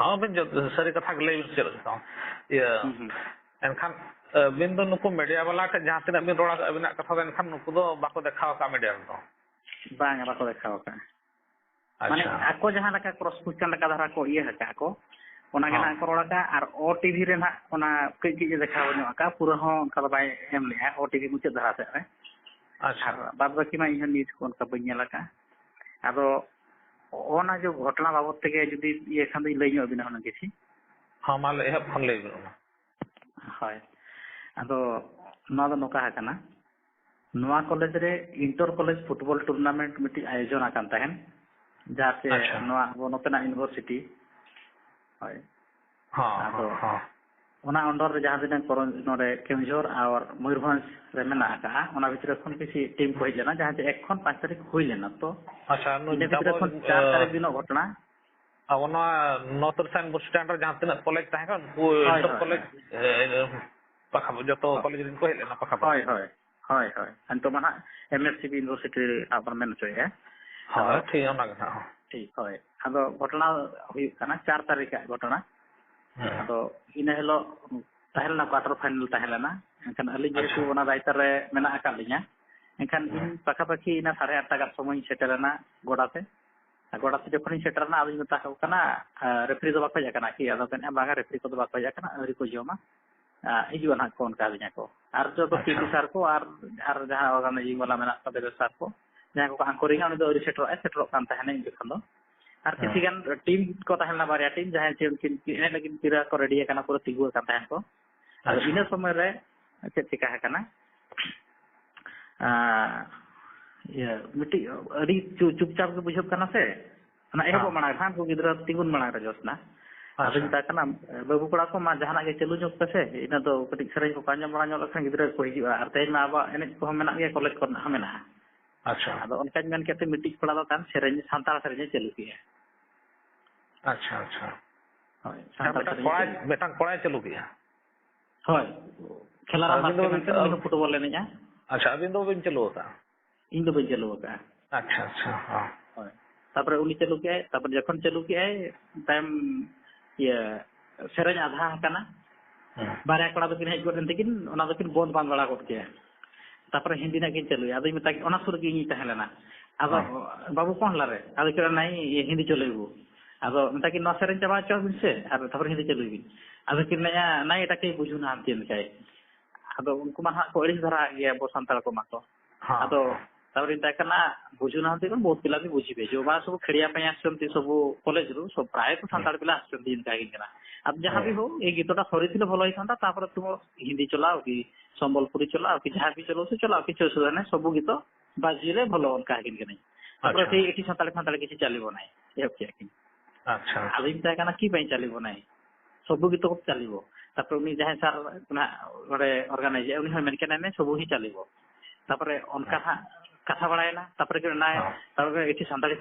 हाँ बिन सारी कथा लय चलता एनखान बिन दो नुको मीडिया वाला के जहां तिना बिन रोड़ा अबिना कथा दो एनखान नुको दो बाको देखाव का मीडिया दो बांग बाको देखाव का माने अच्छा आको जहां लका क्रॉस क्वेश्चन लका धारा को ये हका को ओना गना को रोड़ा का और ओ टीवी रे ना ओना कई कई देखाव नो का पूरा हो का बाय एम ले ओ टीवी मुचे धारा से रे अच्छा बाद बाकी मा इन न्यूज को उनका बन्या लका आदो ओना जो घटना बाबत के जदी ये खान लय नो बिना होना किसी हाँ माल एहब खन लय बिना हाय आदो नो दो नोका हकना नोआ कॉलेज रे इंटर कॉलेज फुटबॉल टूर्नामेंट मिटी आयोजन आकान तहन जाते नोआ वो नोतना यूनिवर्सिटी हाय हाँ आदो हाँ ओना अंडर रे जहां दिन कोरोन नोरे केमजोर और मयूरभंज रे मेना का ओना भीतर खन किसी टीम को हेजना जहां जे 1 खन 5 तारीख होई लेना तो अच्छा नो भीतर खन 4 तारीख दिन घटना अब ना नॉर्थ साइन बस स्टैंड रे जहां तिना कॉलेज ताहे का वो इंटर कॉलेज पखा जो तो कॉलेज दिन को हेले ना पखा हाय हाय हाय हाय अंतो मना एमएससीबी यूनिवर्सिटी आपन मेन चोय है हाँ ठीक है ना ठीक हाय आदो घटना हुई kana 4 तारीख घटना आदो इना हेलो ताहेलना क्वार्टर फाइनल ताहेलना एनखान अली जेतु ओना राइटर रे मेना आका लिया एनखान इन पखा पखी इना 8:30 टाका समय सेटलना गोडाते गोडाते जखन सेटलना आदि मता kana रेफरी दो बाको जाकना कि आदो कने बागा रेफरी को दो बाको जाकना अरी को जोमा हिजुआ ना कोन का लिया को आर जो तो टीवी सर को आर जहां ऑर्गेनाइजिंग वाला मेना तबे सर को जहां को अंकोरिंग उन दो सेटल कान तहने जखन दो आर किसी गान टीम को तहना बारिया टीम जहां चे उनकिन एने लगिन पिरा को रेडी kana पूरा तिगु का तहन को आर इन समय रे चे चिका है kana ये मिटी अड़ी चुपचाप के बुझब kana से ना एहो मना खान को गिदरा तिगुन मना रे जोसना आदि ताकना बाबू कोड़ा को मा जहाना के चलु जोक से इना दो कटी सरे को कांजम बड़ा जोल लखन गिदरा को हिजुआ आर तेज मा आबा एने को मेना के कॉलेज को ना मेना अच्छा आदो उनका मेन केते मीटिंग पड़ा दो कान सेरेंज सांताल सेरेंज चलु किया अच्छा अच्छा हाय सांताल सेरेंज बेटान कोड़ा चलु किया हाय खेला रा फुटबॉल लेने अच्छा अबिन दो बिन चलु होता इन दो बिन चलु होता अच्छा अच्छा हां हाय तापर उनी चलु किया तापर जखन चलु किया टाइम ये सेरेंज आधा kana बारे कोड़ा दो किन हेज गोरन तकिन ओना दो किन बंद बांद बड़ा कोट किया तापर हिंदी ना किन चलु आदि मता ओना सुर की तहलेना आदो बाबू कोन लारे आदि के नहीं ये हिंदी चलेबो आदो मता कि न सेरेंज चाबा चो बिनसे आर तापर हिंदी चलुबी आदो कि नया नहीं एटा के बुझुना हम तीन काय आदो उनको मा को एड़ी धरा ये बो संताल को मा तो आदो तापर इंता kana बुझुना हम तीन बहुत पिला भी बुझिबे जो बा सब खेड़िया पे आछंती सब कॉलेज रु सब प्राय तो संताल पिला आछंती इनका किना अब जहां भी हो ए गीतटा सरीथिले भलो होइथांता तापर तुम हिंदी चलाओ कि संबलपुरी चलाओ कि जहां भी चलो से चलाओ कि चोसुदा ने सब गीत बाजीले भलो उनका किन के नहीं तापर से एटी संताल किछि चलिबो नाही ए के किन अच्छा अभी ता kana की पई चलिबो नाही सब गीत को चलिबो तापर उनी जहां सर ना ओरे ऑर्गेनाइज उनी हम के ने सब ही चलिबो तापर उनका कथा बड़ायना तापर के ना तापर एटी संताली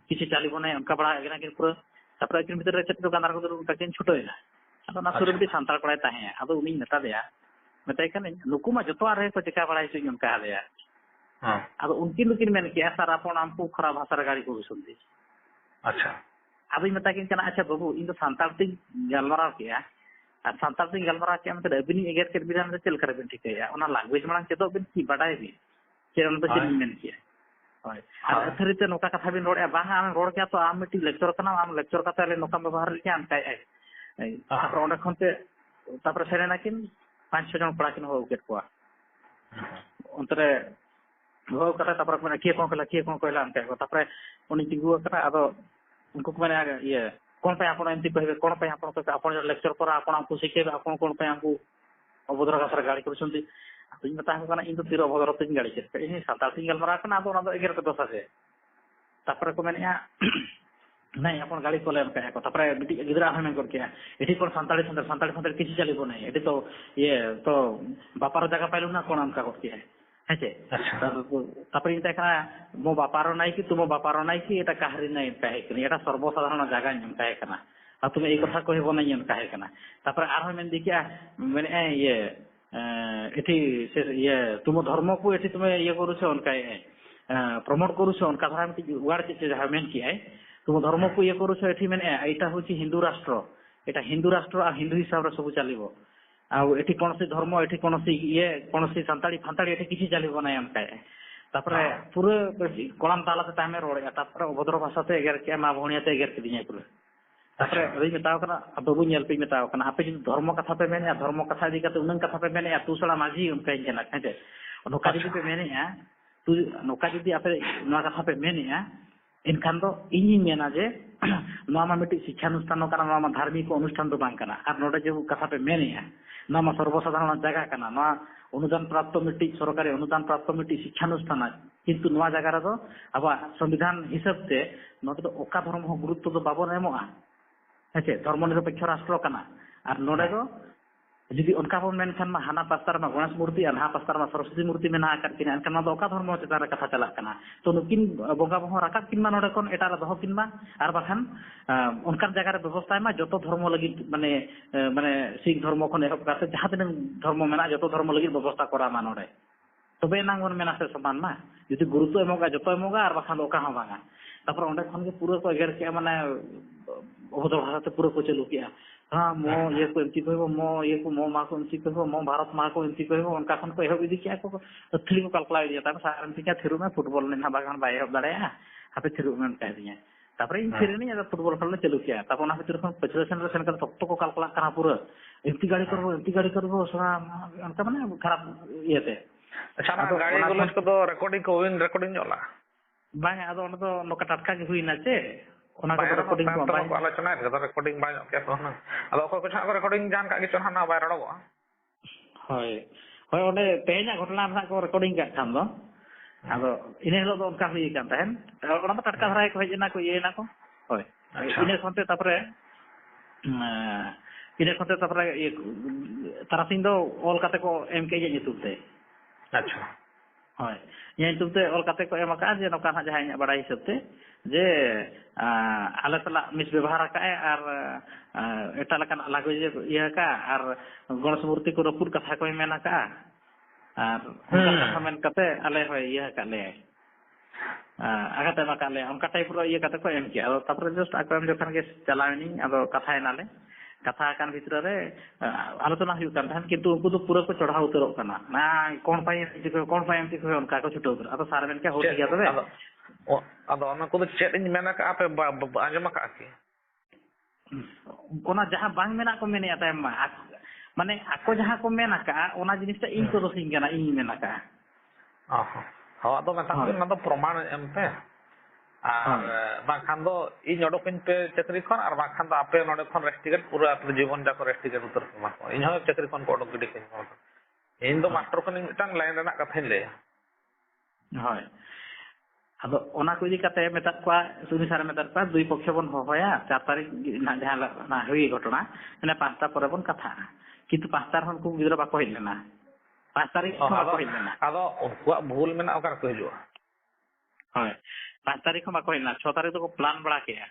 किछि चलिबो नाही उनका बड़ा अगना के पूरा तापर किन भीतर चट दुकानदार को तकिन छुटोइला अदो ना सुरबिटी संताल पड़ाय ताहे अदो उनी नेता देया मेताय कने नुकु मा जतो आरे को चिका बड़ाय से उनका आलेया हां अदो उनकिन मेन के सर आपन हमको खराब भाषा गाड़ी को सुनदी अच्छा अभी मेता किन कना अच्छा बाबू इन तो संताल ती गलमरा किया आ संताल ती गलमरा के मतलब अबिनी एगर के बिना में चल कर बिन ठीक है ओना लैंग्वेज मांग चेतो बिन की बड़ाय भी चेरन तो चिन मेन किया हाय आर अथरिते नोका कथा बिन रोड बांगा आम रोड क्या तो आम मिटी लेक्चर कना आम लेक्चर का ताले नोका व्यवहार के आम काय आई तापर ओंडे खनते तापर सेरेना किन 5-6 जन पड़ा किन हो गेट को अंतरे हो करा तापर माने के कोन कहला अंते तापर उनी तिगु करा आदो उनको माने ये कोन पे आपण एंती कहबे कोन पे आपण तो आपण लेक्चर पर आपण हमको सिखेबे आपण कोन पे हमको अभद्र का सर गाड़ी करछंती तुम मता kana इन तो तीर अभद्र तिन गाड़ी के इन साताल सिंगल मरा kana आदो ना एगर के दोसा से तापर को माने नहीं अपन गाड़ी कोले हम कहे को तापर बिटी गिदरा हम कर के एठी कोन संताली किछि चलिबो नहीं एठी तो ये तो बापार जगह पाइलु ना कोन हमका करती है हेचे तापर इंता kana मो बापारो नाही कि तुम बापारो नाही कि एटा काहरी नाही कहे कि एटा सर्वसाधारण जगह हम कहे kana आ तुम ए कथा कहबो नहीं हम कहे kana तापर आर हम देखिया माने ये एठी से ये तुम धर्म को एठी तुम ये करू छ उनका प्रमोट करू छ उनका धर्म की उगाड़ के हमें की है तुम धर्म को ये करूछ एठी माने एटा होची हिंदू राष्ट्र आ हिंदू हिसाब रे सब चलिबो आ एठी कोनसी धर्म एठी कोनसी संताड़ी फंताड़ी एठी किछि चलिबो नै हम काए तापरे पूरे कोलाम ताला से टाइम रोड़े तापरे अभद्र भाषा ते एगर के मा भोनिया ते एगर किदिया पूरे तापरे रही मेताव कना बाबू नेल पे मेताव कना आपे जो धर्म कथा पे मेने धर्म कथा दी कते उनन कथा पे मेने तू सला माझी उनका इनना हेते नोका जदी पे मेने तू नोका जदी आपे नोआ कथा पे मेने इनखान दो इनी मेना जे नोआ मा मिटी शिक्षा अनुष्ठान कना नोआ मा धार्मिक अनुष्ठान दो बांग कना आर नोडे जो कथा पे मेने नोआ मा सर्वसाधारण जगह कना नोआ अनुदान प्राप्त मिटी सरकारी अनुदान प्राप्त मिटी शिक्षा अनुष्ठान किंतु नोआ जगह रे दो अब संविधान हिसाब से नोडे दो ओका धर्म हो गुरुत्व दो बाबो नेमोआ हेचे धर्मनिरपेक्ष राष्ट्र कना और नोडे दो जुदी उनका बन मेनखान मा हाना पास्तार मा गणेश मूर्ति और हाना पास्तार मा सरस्वती मूर्ति मेना आकर किना एनखान दो ओका धर्म चेतान रे कथा चला कना तो नुकिन बोंगा बहो राकाब किन मा नोडे कोन एटा रे दहो किन मा आर बाखान उनका जगह रे व्यवस्था मा जतो धर्म लगी माने माने सिख धर्म खन एहब काते जहां दिन धर्म मेना जतो धर्म लगी व्यवस्था करा मा नोडे तबे नांग मन मेना से समान मा जुदी गुरुत्व एमोगा जतो एमोगा आर बाखान ओका हो बांगा तापर ओंडे खन के पूरा को एगर के माने अभद्र भाषा ते पूरा को चलू किया हाँ मो ये को एमती कहबो मो ये को मो मा को एमती कहबो मो भारत मा को एमती कहबो उनका खन को एहब इदी किया को अथली को कल्पला दिया ता सारन तिका थिरु में फुटबॉल ने बागान बाय एहब दाड़या हापे थिरु में कह दिया तापर इन थिरु ने फुटबॉल खेलने चलू किया तापर ओना फिर खन पचरेशन रे सेन कर तक को कल्पला करा पूरा एमती गाड़ी करबो सरा उनका माने खराब येते अच्छा ना गाड़ी गुलोच को तो रिकॉर्डिंग होला बांग आदो ओना तो नोका टटका के हुईना चे ओना को रिकॉर्डिंग को बाय आलोचना रे तो रिकॉर्डिंग बाय के तो ना आदो को छा रिकॉर्डिंग जान का के चोना ना बाय रडो होय होय ओने पेना घटना ना को रिकॉर्डिंग का खान दो आदो इने हलो दो उनका हुई कान तहन ओना तो टटका धराय को हेजना को ये ना को होय इने खनते तापरे ये तारासिंह दो ऑल काते को एम के जे तुते अच्छा होय ये तुते ऑल काते को एम का जे नोका ना जहां बड़ा हिसाब ते जे आले तला मिस व्यवहार का और एटा लकन लागो जे ये का और गणेश मूर्ति को रपुर कथा को मेना का और कथा मेन कते आले होय ये का ले आगाते मा का ले उनका टाइप रो ये कते को एम के और तापर जस्ट आकम जखन के चलावनी अब कथा नाले कथा कान भितर रे आलोचना हुई कान थान किंतु उनको तो पूरा को चढ़ा उतरो कना ना कोन पाई एमती को उनका को छुटो उतर अब सारे मेन के हो गया तबे अदो ना को चेत इन मेना का पे आजमा का की ओना जहां बांग मेना को मेने आता माने आको जहां को मेना का ओना जिनिसटा इन को दोसिन गना इन मेना का हो अदो मता ना तो प्रमाण एमते আর বাখান দো ই নডকিন পে চাকরি কোন আর বাখান দো আপে নডে কোন রেস্টিকেট পুরো আপনি জীবন যা করে রেস্টিকেট উত্তর মা ইন হয় চাকরি কোন কোড গডি কিন কোন ইন দো মাস্টার কোন মিটাং লাইন রেনা কথাই লে হয় আদো ওনা কইদি কাতে মেতা কোয়া সুনি সারে মেতা কোয়া দুই পক্ষে বন হয়া 4 তারিখ না জালা না হই ঘটনা মানে 5টা পরে বন কথা কিন্তু 5টা হন কো গিদরা বাকো হইলে না 5 তারিখ বাকো হইলে না আদো উনকুয়া ভুল মেনা ওকার কই জুয়া হয় 5 तारीख में कोई ना 6 तारीख तो प्लान बड़ा किया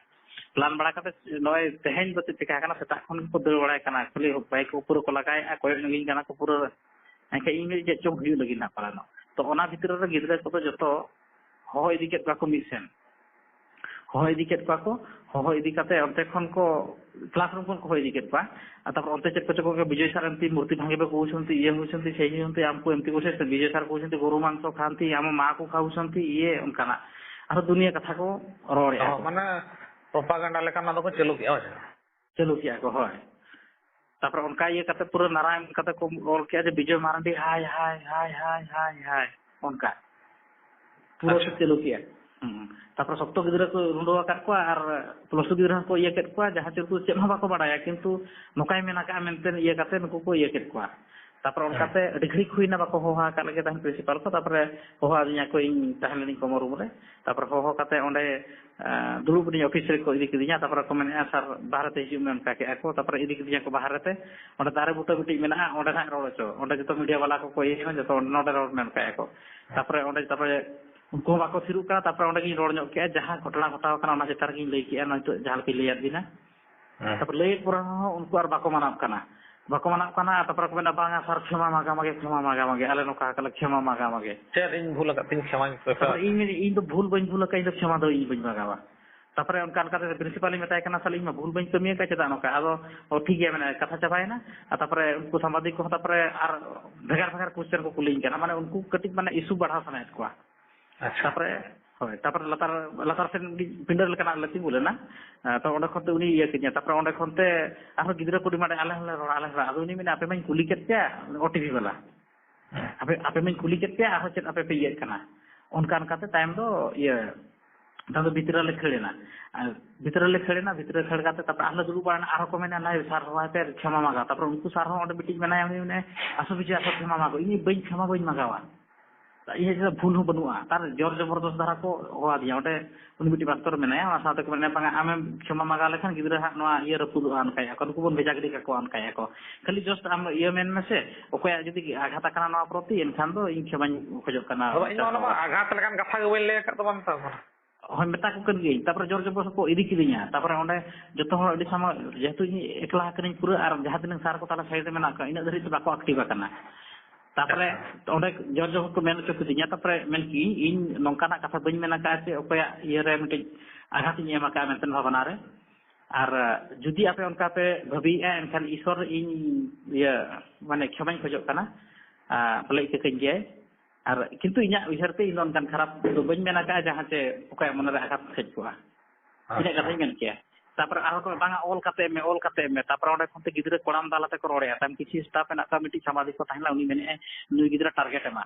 प्लान बड़ा करते नय तेहन बते चिका कना सेता खन को दर बड़ा कना खाली बाइक ऊपर को लगाय आ कोई नगिन कना को पूरा एके इंगे जे चों हुई लगी ना पाला तो ओना भीतर रे गिदरा को जतो हो इदी के को मिशन हो इदी के को हो इदी काते अंते खन को क्लासरूम को हो इदी के पा तापर अंते चेक को के विजय सर अंति मूर्ति भांगेबे कहउछंती ये होछंती सेही होंती हमको एमती कोसे विजय सर कहउछंती गोरु मांस खांती हम मां को खाउछंती ये उनका ना और दुनिया कथा को रोड माने प्रोपागेंडा लेका ना को चलू किया को होय तापर उनका ये कते पूरा नारायण कते को रोल किया जे विजय मारंडी हाय हाय हाय हाय हाय हाय उनका पूरा से चलू किया तापर सप्तो गिदरा को रुंडो का को और प्लस गिदरा को ये केट को जहां चलू चेन हो बाको बडाया किंतु नोकाय मेना का मेनते ये कते नको को ये केट को तापर उनकाते डिग्री खुइना बाको होहा का लगे तहन प्रिंसिपल को तापर होहा दिया को इन तहलेनी को मरुम रे तापर होहो काते ओंडे दुरुब नि ऑफिस रे को इदी किदिया तापर को मेने सर भारत हिजु में उनका के को तापर इदी किदिया को बाहर रे ओंडे दारे बुटा बिटी मेना ओंडे ना रोचो ओंडे जतो मीडिया वाला को कोई जतो नोडे रोड में का को तापर ओंडे तापर उनको बाको थिरु का तापर ओंडे की रोड नो के जहां घटना घटाव kana ओना चितार की लई के न तो जहां के लिया दिना तापर लई पुरा उनको और बाको मानव kana बाको माना काना तापर को मेना बांगा सर क्षमा मागा आले नो का क्षमा मागा चेर इन भूल का तिन क्षमा इन तो भूल बइन भूल का इन क्षमा दो इन बइन मागा तापर उनका प्रिंसिपल मेताय कना साल इन भूल बन कमी का चेदा नोका आदो ठीक है मैंने कथा चाबायना तापर उनको सामाजिक को तापर आर भेगार भेगार क्वेश्चन को कुलिंग कना माने उनको कटिक माने इशू बढ़ा सनायत को तापर होय तापर लतार लतार से पिंडर लेकना लती बोलेना तो ओंडे खनते उनी ये किnya तापर ओंडे खनते आरो गिदरा को माने आले आले आदो उनी मेने आपे माइन कुली केते ओटीपी वाला आपे माइन कुली केते आरो चेत आपे पे ये कना उनका अनकाते टाइम दो ये तब भीतर ले खेलेना भीतर खेल करते तब आलो दुरु बाना आरो को मेना नाय सार होवा पे क्षमा मागा तब उनको सार हो ओंडे मिटिंग बनाया उनी आसो बिचे आसो क्षमा मागो इनी बई क्षमा बई मागावा ये जो भूल हो बनुआ तार जोर जबरदस्त धारा को होआ दिया ओंडे उनी मिटी मास्टर मेनाया ओना साथे को मेना पांगा आमे क्षमा मागा लेखान गिदरा हा नोआ ये रपुद अनकाय को उनको बन भेजा गडी का को अनकाय को खाली जस्ट आम ये मेन में से ओकोया जदी आघात कना नोआ प्रति एनखान दो इन क्षमा खोजो कना इन ओना आघात लेखान कथा के बइन ले का तो बनता हय मेता को कन गई तापर जोर जबरदस्त को इदी किदिया तापर ओंडे जतो हर अडी सामा जेतु इन एकला करिन पूरा आर जहां तिन सार को ताला साइड में ना का इन धरि बाको एक्टिव करना तापरे ओंडे जोर जबरदस्त को मेन चो किदिया तापरे मेन की इन नोंकाना कथा बइन मेना का से ओकया ये रे मिटे आघात इन एमा का मेंतन भावना रे आर जुदी आपे उनका पे भबी एनखान ईश्वर इन ये माने क्षमा खोजो कना भले के कन जे आर किंतु इना उहरते इन उनकान खराब तो बइन मेना का जहां से ओकया मन रे आघात खज को इन कथा मेन के तापर आरो को बांगा ऑल काते में तापर ओंडे खनते गिदरा कोड़ाम दालाते को रोड़े ताम किछि स्टाफ एना का मिटी सामाजिक को ताहला उनी मेने नुई गिदरा टारगेट एमा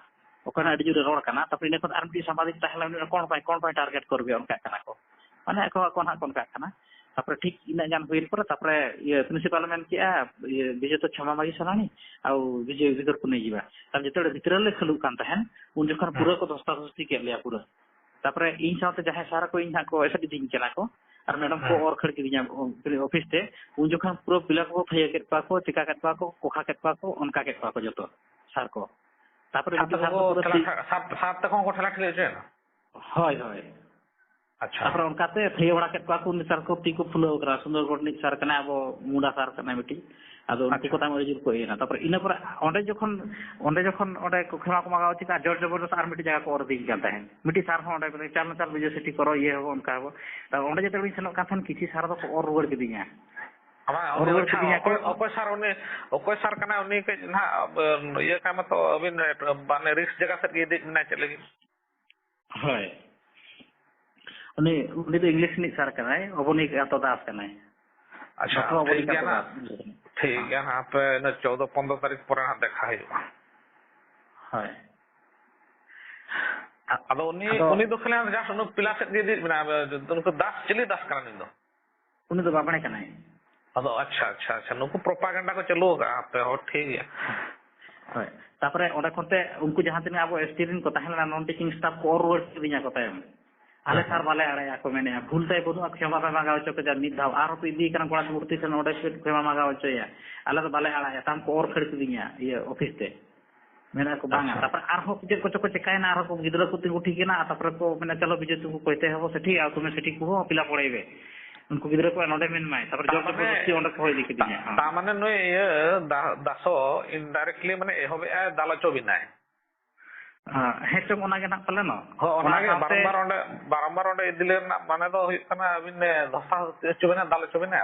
ओकना अडी जुरे रोड़ कना तापर इने को आर मिटी सामाजिक ताहला उनी कोन पाई टारगेट करबे उनका कना को माने को कोन हा कोन का कना तापर ठीक इना जान होइल पर तापर ये प्रिंसिपल मेन किया ये बिजे तो क्षमा मागी सनानी आ बिजे गिदर को नै जीवा तब जेतोड़े भितर ले खलु कान तहन उन जखन पूरा को दस्तावेज के लिया पूरा तापर इन साथे जहां सारा को इन को ऐसा दिन केना को और मैडम को और खड़ के ऑफिस ते उन जखन पूरा पिला को फैया के पा को चिका के पा को कोखा के पा को उनका के पा को जतो सार को तापर सात तक को ठला ठले जे होय होय अच्छा तापर उनका ते फैया बड़ा के पा को निसार को ती को फुलो करा सुंदरगढ़ नि सार कना अब मुडा सार कना मिटी आदो उनको को ताम अजूर को एना तापर इन पर ओंडे जखन ओंडे को खमा को मागा चिका जोर जबरदस्त आर मिटी जगह को और दिन जाता है मिटी सार हो ओंडे चाल चाल बिजे सिटी करो ये हो उनका हो तब ओंडे जते बिन सनो काथन किछि सार दो और रुवर के दिया और रुवर के दिया ओको सार कना उनी के ना ये का मत अबिन बाने रिस्क जगह से ये ना चलेगी हाय उनी तो इंग्लिश नि सार कना है ओबनी का तो दास कना है अच्छा ठीक है ना पे न 14-15 तारीख पर हां देखा है हाय अब उनी दो खले जस्ट उन पिला से दे बिना उनको दास चली दास करने दो उनी तो बापने कना है अब अच्छा नुको प्रोपागेंडा को चलोगा पे हो ठीक है हाय तापरे ओडा कोते उनको जहां तने अब स्टीरिंग को ताहला नॉन टीचिंग स्टाफ को और वर्ड दिया को तायम आले सार बाले आड़े को मेने भूलते बनु क्षमा पे मांगा चो के मिद धाव आरो पे दी कन कोड़ा मूर्ति से ओडे क्षमा मांगा चो या आले तो बाले आड़ा ताम को और खड़ दिया ये ऑफिस ते मेना को बांगा तापर आरो जे को चो चिकायना आरो को गिदरा को तिंगु ठीकेना तापर को मेना चलो बिजे तुमको कहते हो सेठी आ तुमे सेठी को पिला पड़ेबे उनको गिदरा को नोडे मेन माय तापर जो जबरदस्ती ओडे को लिखि दिया ता माने नो ये दासो इनडायरेक्टली माने एहोबे दालचो बिनाय हेचो ओना के ना पले न हो ओना के बारंबार ओंडे इदिले ना माने दो हुई कना अबिन धसा चोबेना दाल चोबेना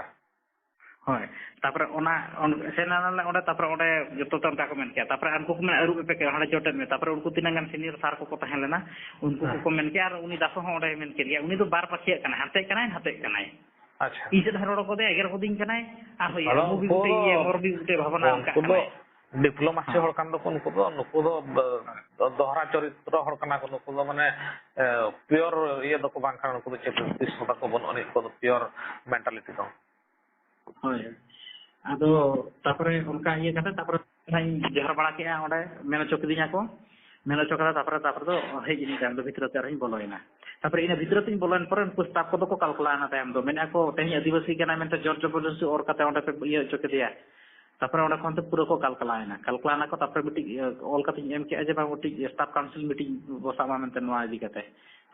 होय तापर ओना सेना ना ओंडे तापर ओंडे जतो तन का कमेंट किया तापर उनको को अरु पे के हाडे जोटे में तापर उनको तिनांगन सीनियर सार को ताहें लेना उनको को कमेंट किया और उनी दासो हो ओंडे मेन किया उनी तो बार पछिया कना हाते कनाय अच्छा इसे धरोड़ को दे एगर को दिन कनाय आ होय मूवी को ये मोरबी उते भावना का डिप्लोमेसी हर कान दो नुको दो दोहरा चरित्र हर कना को नुको दो माने प्योर ये दो को बांग खान नुको दो चेपिस होता को बन अनेक को प्योर मेंटालिटी दो होय आदो तापरे उनका ये कथा तापर नाई जहर बड़ा के ओडे मेनो चोक दिया को मेनो चोकरा तापर दो हे जिनी टाइम दो भीतर ते रही बोलोइना तापर इन भीतर तीन बोलन पर उनको स्टाफ को दो को कल्पना टाइम दो मेना को तेही आदिवासी के नाम में जॉर्ज जबरदस्ती और कते ओडे पे ये चोक दिया तापर ओडे खन तो पूरा को कल्पना को तापर मिटी ऑल कते एम के अजे बा मिटी स्टाफ काउंसिल मीटिंग बसामा मेनते नवा इदी कते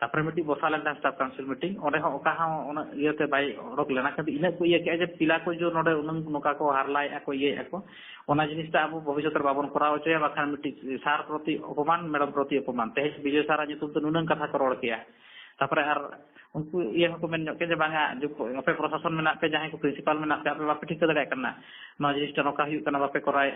तापर मिटी बसालेन स्टाफ काउंसिल मीटिंग ओडे हो ओका हो ओना इयते बाय रोक लेना कभी इना को ये के अजे पिला को जो नोडे उन नोका को हारलाय को ये को ओना जिनिसटा अब भविष्यतर बाबन कराव चया बाखान मिटी सार प्रति अपमान मैडम प्रति अपमान तेज विजय सारा नितुम तो नुनन कथा को रोड किया तापर are Unku iya hoko men nyok ke banga ape prosason menak pe jahay ko principal menak pe ape bape thik dare kana no jinis ta noka huyuk kana bape korai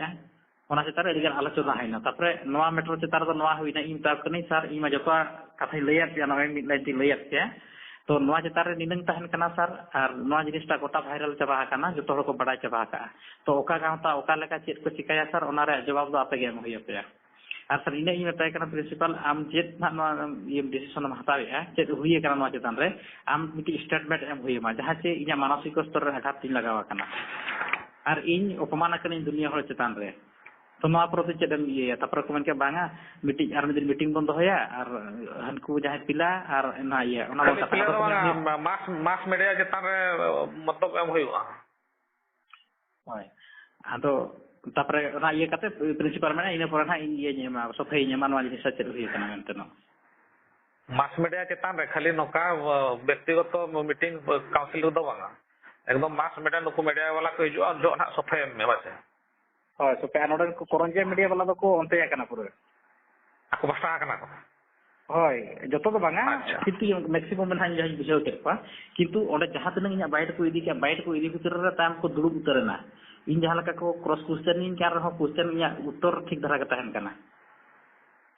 ona setare adigan alochona haina tapre noa metro chetar do noa huina im ta kani sar ima jota kathai layat ya noe mid laiti layat ya to noa chetar re ninang tahen kana sar ar noa jinis ta gota viral chaba kana joto hor ko badai chaba ka to oka gaunta oka leka chet ko chikaya sar ona re jawab do ape ge em huya pe ar sar ina ima tai kana principal am jet na noa im decision am hatawi chet huye kana noa chetan re am miti statement em huye ma jaha che inya manasik stor re aghat tin lagawa kana ar इन उपमान kana dunia hor chetan re to noa proti chedem iye tapre ko men ke banga meeting ar midin meeting bon dohoya ar hanku jahe pila ar na iye ona bon kata mass media chetan re matlab em huyuga hoy ado tapre ona iye kate principal mena ina pore na iye nyema sofei nyema noa jinisa ched huye kana menteno mass media chetan re khali noka ব্যক্তিগত meeting council do banga ekdom mass media nuku media wala ko hijua jo na sofei me base hoy sofei anode ko koronje media wala do ko onte ya kana pura aku basta kana ko hoy joto do banga kintu maximum men han jahi bijau ke pa kintu onde jaha tenang inya bayar ko idi bitir re tam ko durub utarena in jaha laka ko cross question in kar ho question inya uttor thik dhara ka tahen kana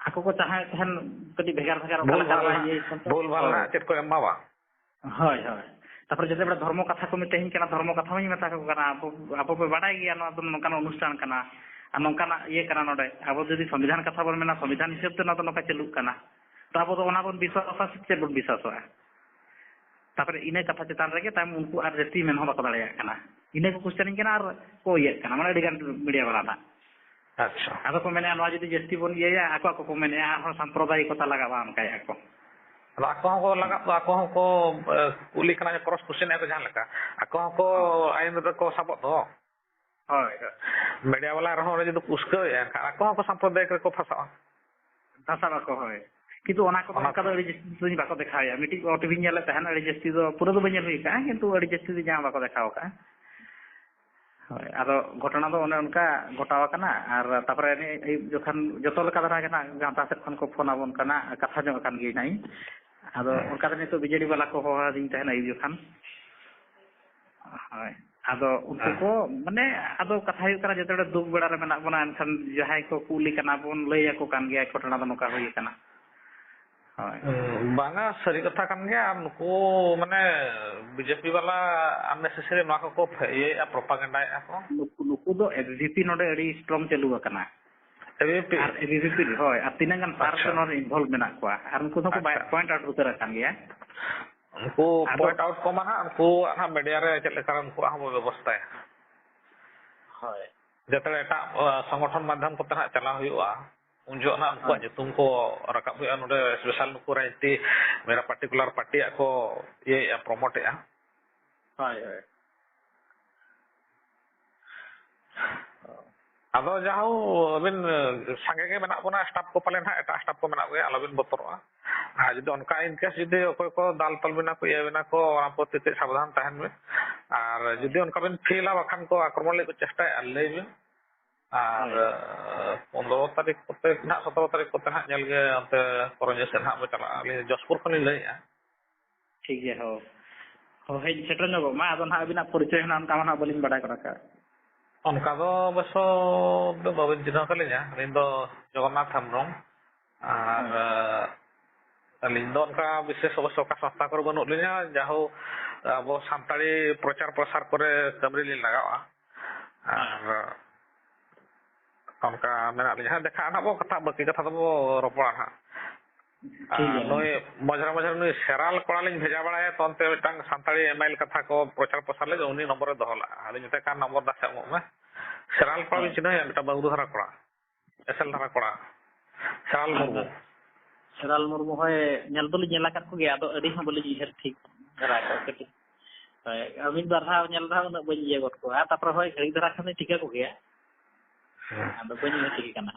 aku ko tahan kadi begar bol bala chet ko emma ba hoy tapre jete bada dharmo katha ko mitehin kana dharmo katha mi meta ko kana apo pe badai gi ano dum nongkan অনুষ্ঠান kana nongkana iye kana node abo jodi संविधान katha bon mena संविधान hisab te na to noka cheluk kana to abo do ona bon biswasa se bon biswasa tapre ine katha chetan rege tam unku ar jeti men ho bako dare kana ine ko question kana ar ko iye kana mane digan media wala na acha ado ko mene anwa jodi jesti bon iye ya ako ko mene ar samprodayikota lagawa am kaya ako ako ko laga ako ko uli kana cross question e ko jahan laka ako ko ain do ko sabot do hoy media wala roho jodi usko ya ako ko samprodayik re ko phasa ko hoy किंतु ona ko ka do adi jesti bako dekhaya meeting OTV nyala tahan adi jesti do pura do banyal hui ka kintu adi jesti do jang bako dekhao ka hoy ado घटना do one onka gotawa kana ar tapre ni jokhan joto leka dara kana ganta set khon ko phone abon kana katha jong kan gi nai ado onka ni to bijedi wala ko hoha ding tahan ai jokhan hoy ado unku ko mane ado katha hu kana jete duk beda re menak bona enkan jahay ko kuli kana bon lay ako kan gi घटना do noka hui kana banga sari katha kan gya nuku mane BJP wala unnecessary ma ko ye propaganda ako nuku do ABVP node adi strong chalu akana ABVP hoy atinangan personal involved menak kwa ar nuku ko point out utara kan gya unku point out ko mana unku ha media re chet lekar unku ha ବ୍ୟବস্থা hoy jete eta সংগঠন মাধ্যম kote na chala huyuga unjuk na unku nyutung ko rakap hu node special nuku raiti mera particular party ako ye promote ya hoy ado jahu abin sange ge menak bona staff ko palen ha eta staff ko menak ge alabin botoroa jodi onka in case jodi okoy ko dal tol bina ko ye bina ko ona potite sabdhan tahen me ar jodi onka bin feel bakhan ko akromon le ko chesta alei bin ar 15 tarik kote na 17 tarik kote ha nyel ge ante koronje sen ha be chala ali jospur khoni lei ya ठीक है हो हे shutter no मा adon ha bina porichoy na ka mana bolin badai kara ka onka do beso do babin jina kalinya rin do Jagannath Hembrong ar alin do onka bises oboso ka sasta kor banuk linya jahu abo santari prochar prasar kore kamri li lagawa ar onka menak linya dekha na bo kata baki kata bo roporan ha noi majra noi seral koralin bheja badaya tonte mitang santari email katha ko prochar prasar le uni number dohola ali nyate kan number da sa mo me seral koralin china ya mita bauru dhara kora esel dhara kora seral murmu hoy nyal dol nyela kat ko ge ado adi ha boli her thik dhara ko keti hoy amin barha nyal dha una bani ye got ko tapra hoy khari dhara khane thika ko ge ado bani ye thik kana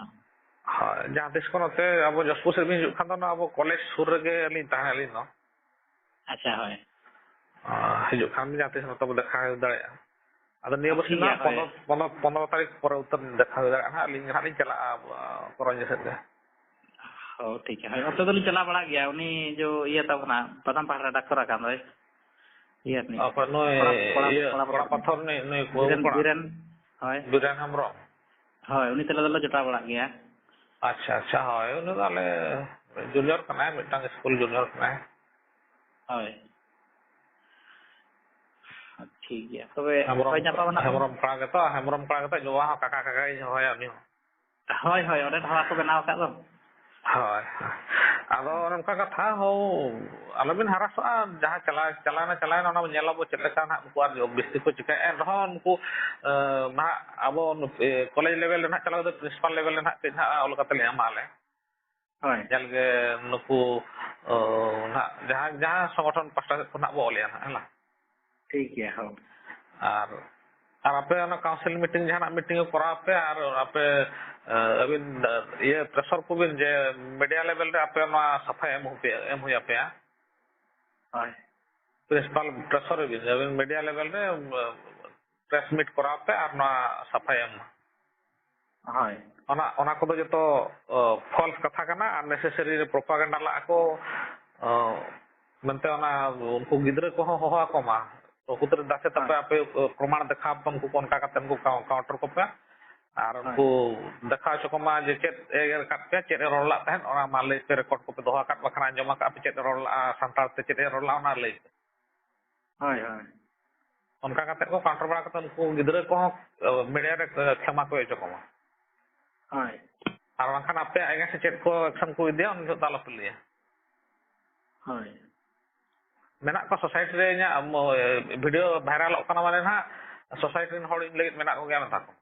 jahan tis kono te abo jospur se bin khan do na abo college sur rege ali tahan ali no acha hoy hijuk khan jahan tis to dekha dare ado niya bos na 15 tarik pore utar dekha dare ha ali chala koronje set ᱦᱳᱭ ᱴᱷᱤᱠ ᱜᱮᱭᱟ ᱦᱳᱭ ᱚᱱᱛᱮ ᱫᱚᱞᱤᱧ ᱪᱟᱞᱟᱣ ᱵᱟᱲᱟᱜ ᱜᱮᱭᱟ ᱩᱱᱤ ᱡᱚ ᱤᱭᱟᱹ ᱛᱟᱵᱚᱱᱟ ᱵᱟᱫᱟᱢ ᱯᱟᱦᱟᱲ ᱨᱮ ᱰᱟᱠᱛᱚᱨ ᱟᱠᱟᱱ ᱫᱚᱭ ᱤᱭᱟᱹ ᱨᱤᱱᱤᱡ ᱚᱠᱚᱭ ᱱᱩᱭ ᱤᱭᱟᱹ ᱠᱚᱲᱟ ᱯᱟᱛᱷᱚᱨ ᱱᱩᱭ ᱠᱚᱲᱟ ᱵᱤᱨᱮᱱ ᱦᱳᱭ ᱵᱤᱨᱮᱱ ᱦᱮᱢᱵᱨᱚᱢ ᱦᱳᱭ ᱩᱱᱤ ᱛᱮᱞᱮ ᱫᱚᱞᱮ ᱡᱚᱴᱟᱣ ᱵᱟᱲᱟᱜ ᱜᱮᱭᱟ ᱟᱪᱪᱷᱟ ᱟᱪᱪᱷᱟ ᱦᱳᱭ ᱩᱱᱤ ᱫᱚ ᱟᱞᱮ ᱡᱩᱱᱤᱭᱚᱨ ᱠᱟᱱᱟᱭ ᱢᱤᱫᱴᱟᱝ ᱥᱠᱩᱞ ᱡᱩᱱᱤᱭᱚᱨ ᱠᱟᱱᱟᱭ ᱦᱳᱭ ᱴᱷᱤᱠ ᱜᱮᱭᱟ ᱛᱚᱵᱮ ᱦᱳᱭ ᱧᱟᱯᱟᱢ ᱱᱟᱜ ᱵᱚᱱ ᱦᱮᱢᱵᱨᱚᱢ ᱠᱚᱲᱟ ᱜᱮᱛᱚ ᱡᱚᱣᱟ ᱦᱚᱸ ᱠᱟᱠᱟ ᱠᱟᱠᱟᱧ ᱦᱚᱦᱚᱭᱟ ᱩᱱᱤ ᱦᱚᱸ ᱦᱳᱭ ᱦᱳᱭ ᱚᱸᱰᱮ ᱰᱷᱟᱵᱟ ᱠᱚ ᱵᱮᱱᱟᱣ ᱟᱠᱟᱫ ᱫᱚ ᱦᱳᱭ ᱟᱫᱚ ᱱᱚᱝᱠᱟ ᱠᱟᱛᱷᱟ ᱦᱚᱸ ᱟᱞᱚᱵᱤᱱ ᱦᱟᱨᱟᱥᱚᱜᱼᱟ ᱡᱟᱦᱟᱸ ᱪᱟᱞᱟᱣᱮᱱᱟ ᱚᱱᱟ ᱵᱚᱱ ᱧᱮᱞᱟᱵᱚ ᱪᱮᱫ ᱞᱮᱠᱟ ᱱᱟᱦᱟᱜ ᱩᱱᱠᱩ ᱟᱨ ᱵᱮᱥᱤ ᱠᱚ ᱪᱤᱠᱟᱹᱭᱮᱫ ᱨᱮᱦᱚᱸ ᱩᱱᱠᱩ ᱱᱟᱦᱟᱜ ᱟᱵᱚ ᱠᱚᱞᱮᱡᱽ ᱞᱮᱵᱮᱞ ᱨᱮ ᱱᱟᱦᱟᱜ ᱪᱟᱞᱟᱣ ᱠᱟᱛᱮ ᱯᱨᱤᱱᱥᱤᱯᱟᱞ ᱞᱮᱵᱮᱞ ᱨᱮ ᱱᱟᱦᱟᱜ ᱠᱟᱹᱡ ᱱᱟᱦᱟᱜ ᱚᱞ ᱠᱟᱛᱮ ᱞᱮ ᱮᱢᱟ ᱟᱞᱮ ᱦᱳᱭ ᱧᱮᱞᱜᱮ ᱱᱩᱠᱩ ᱱᱟᱦᱟᱜ ᱡᱟᱦᱟᱸ ᱥᱚᱝᱜᱚᱴᱷᱚᱱ ᱯᱟᱥᱴᱟ ᱥᱮᱫ ᱠᱷᱚᱱᱟᱜ ᱵᱚ ᱚᱞᱮᱜᱼᱟ ᱱᱟᱦᱟᱜ ᱦᱮᱸ ᱴᱷᱤक गया हो আর আপে অনা কাউন্সিল মিটিং জাহানা মিটিং করা আপে আর আপে আবিন ইয়ে প্রেসার কোবিন যে মিডিয়া লেভেল রে আপে অনা সাফাই এম হুই আপে হয় প্রিন্সিপাল প্রেসার বিন আবিন মিডিয়া লেভেল রে প্রেস মিট করা আপে আর না সাফাই এম হয় অনা কোদ যত ফলস কথা কানা আর নেসেসারি প্রপাগান্ডা লা আকো মেনতে অনা উনকু গিদ্রে কো হো আকো মা तो कुतर दासे तपे आपे प्रमाण देखा तुमको कौन का करते उनको काउंटर को पे और उनको देखा चको मा जे चेत एगर काट पे चेत रोला तहन ओना मा ले पे रिकॉर्ड को पे दोहा काट बखना जमा का पे चेत रोला संताल ते चेत रोला ओना ले हाय हाय उनका करते को काउंटर बड़ा करते उनको गिदरे को मीडिया रे क्षमा को चको मा हाय और वखान आपे आगे से चेत को एक्शन को दिया उनको ताला पे लिया हाय मेना को सोसाइटी रे nya वीडियो वायरल ओकना माने ना सोसाइटी रे हॉल इन लेगित मेना को गया मता को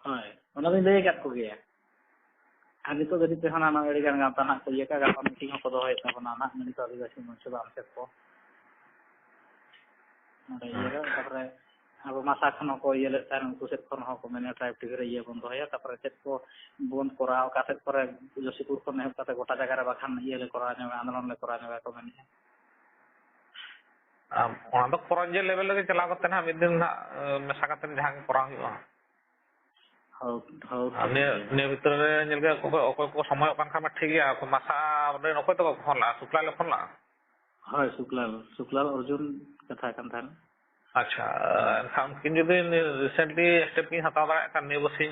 हाय ओना दिन लेय काट को गया आनी तो जदी ते हना ना एडी गान गाता ना को ये का गाता मीटिंग को दोय ता बना ना मिनी तो आदिवासी मंच बाम से को अरे ये रा तापरे अब मासा खनो को ये ले तार उनको से खनो को मैंने ट्राइब टीवी रे ये बंद होया तापरे चेत को बोन कोराव काते परे जोशीपुर को ने ताते गोटा जगह रे बाखान ये ले कोरा ने आंदोलन ले कोरा ने को मैंने ona do koranje level re chala kate na midin na mesa kate jahan kora huwa ne bhitor re nyel ge okoy ko samoy kan kha ma thik ya ko masa re okoy to ko la sukla le phone la hoy sukla arjun katha kan than acha enkhan kin jodi recently step ni hataw dara kan ne bosin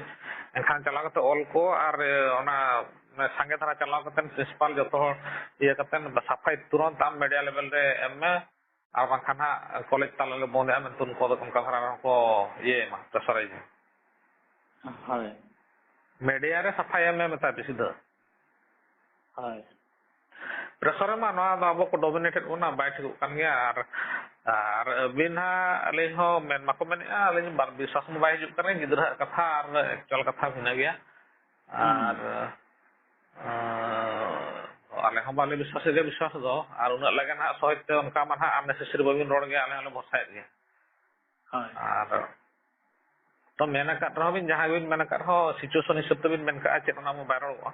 enkhan chala kate all ko ar ona sange dhara chala kate principal joto ye kate safai turant am media level re emme R বাখানা college তালালে বন্ধে আমি তুন কত কোনকা ধারা কো ইয়ে মা pressurise হয় media রে সাফাই M মেতা বিসিদ হয় প্রেসার মা না আবো ko dominated una bai thik kan gya ar binha ale ho men mako men ale bar bisas mo bai juk kan gidra katha ar actual katha bina gya ar ale hom bale biswas do ar una lagan ha sohite onka man ha unnecessary babin rod ge ale hale bosai ge হয় ar to mena kat ro bin jaha bin mena kat ho situation hisab te bin men ka chet ona mo viral wa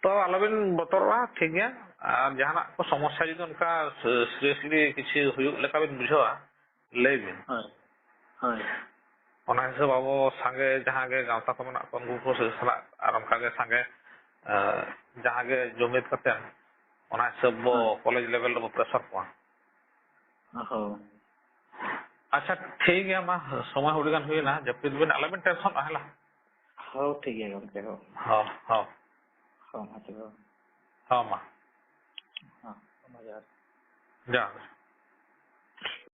to alobin botorwa thik gya ar jahana ko समस्या jodi onka seriously kichi huyuk leka bin bujhawa lei bin হয় ona hisab abo sange jaha ge gauta ko mena ko unku ko sala ar onka ge sange jahan ge jumit katen ona hisab bo college level ro pressure ko ho अच्छा ठीक है मा समय हुडगान हुई ना जब बिन अलबन tension आहला हो ठीक है गमते हो हां हां हां मा हां मा हां मजा जा